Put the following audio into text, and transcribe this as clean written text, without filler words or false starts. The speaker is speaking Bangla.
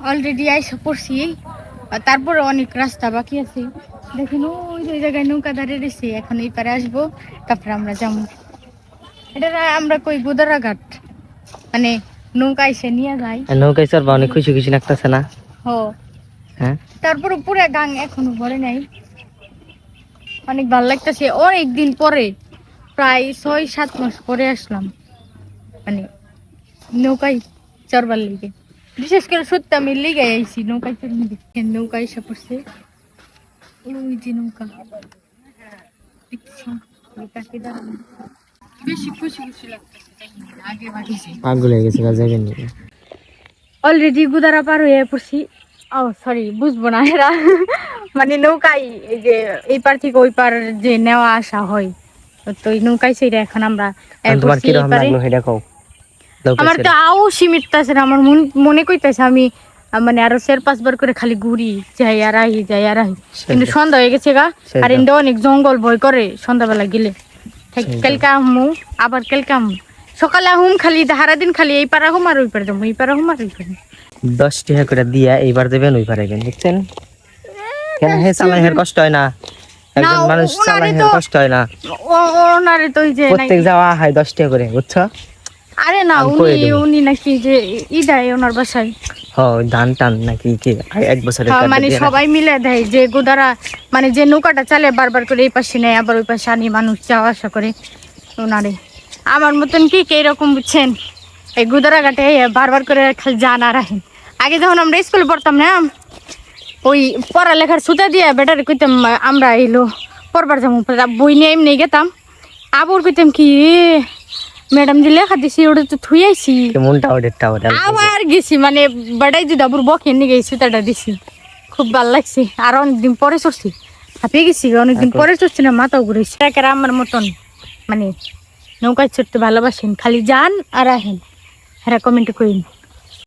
অলরেডি আইসা পড়ছি, তারপরে অনেক রাস্তা বাকি আছে। দেখুন ওই জায়গায় নৌকা দাঁড়িয়ে রয়েছে, এখন এই পারে আসবো, তারপরে আমরা যাবো। এটা আমরা কই গোদারাঘাট, মানে নৌকা এসে নিয়ে যাই। নৌকায় চড়বা অনেক খুশি খুশি লাগতেছে না? ও হ্যাঁ, তারপরে পুরো গাং এখনো ভরে নাই, অনেক ভালো লাগতেছে। অনেক দিন পরে, প্রায় 6-7 মাস পরে আসলাম মানে নৌকায় চড়বার লিগে। বিশেষ করে সত্যি আমি লিগে আইছি নৌকায় চড়বার লিগে। নৌকা এসে পড়ছে, ওই যে নৌকা দেখতেছি, নৌকাকে দাঁড়ানো। বেশি খুশি খুশি লাগতেছে, আগে ভাগিছি পাগল হয়ে গেছে যাবেন নাকি? অলরেডি গুদারা পার হয়ে পড়ছি। ও সরি, বুঝবো না এরা মানে নৌকায় এই যে এই পার থেকে ওই পার যে নেওয়া আসা হয়, তো ওই নৌকায় সেটা এখন আমরা তোমার কি রকম লাগলো সেটা কও। আমার তো আও সীমিততাছে না, আমার মনে কইতাছে আমি মানে আরো 4-5 বার করে খালি ঘুরি, যাই আর আহি যাই আর আহি। কিন্তু সন্ধ্যা হয়ে গেছে গা, আর এন্ড অনেক জঙ্গল ভয় করে সন্ধ্যাবেলা গেলে। কালকে আহমু, আবার কালকে আহমু, সকালে আহুম, খালি সারাদিন খালি এই পারা হুম আর ওই পারে যাবো, এই পারা হুম আর ওই পারে। 10 টাকা করে দিয়া এইবার দেবেন ওই পারে গেন, দেখছেন? কেন হে চালাইয়ের কষ্ট হয় না? একজন মানুষ চালাইয়ের কষ্ট হয় না? ওনারে তো ওই যে প্রত্যেক যাওয়া হয় 10 টাকা করে, বুঝছো? আরে না, উনি নাকি যে ই দেয় ওনার বাসায়, ধান টান নাকি কি 1 বছরের মানে সবাই মিলে দেয়। যে গোদারা মানে যে নৌকাটা চালে বারবার করে এই পাশে নেয় আবার ওই পাশে আনি, মানুষ যাওয়া আসা করে ওনারে। আমার মতন কি এরকম বুঝছেন, এই গোদারা ঘাটে বারবার করে খালি যান আর আহেন। আগে যখন আমরা স্কুলে পড়তাম না, ওই পড়ালেখার সুতা দিয়ে বেটারে কইতাম আমরা এলো পড়বার যাবো, বই নিয়ে এমনি গেতাম, আবার কইতাম কি ম্যাডাম যে লেখা দিছি ওটা তো থুই আইছি, আবার গেছি মানে বেটাই যদি আবার বকে নিয়ে গেছি সুতাটা দিছি। খুব ভালো লাগছে, আর অনেকদিন পরে চড়ছি, হাঁপিয়ে গেছি, অনেকদিন পরে চড়ছি না, মাথাও ঘুরেছি। একেরা আমার মতন মানে নৌকায় চড়তে ভালোবাসেন, খালি যান আর আহেন, হ্যাঁ কমেন্ট করিন।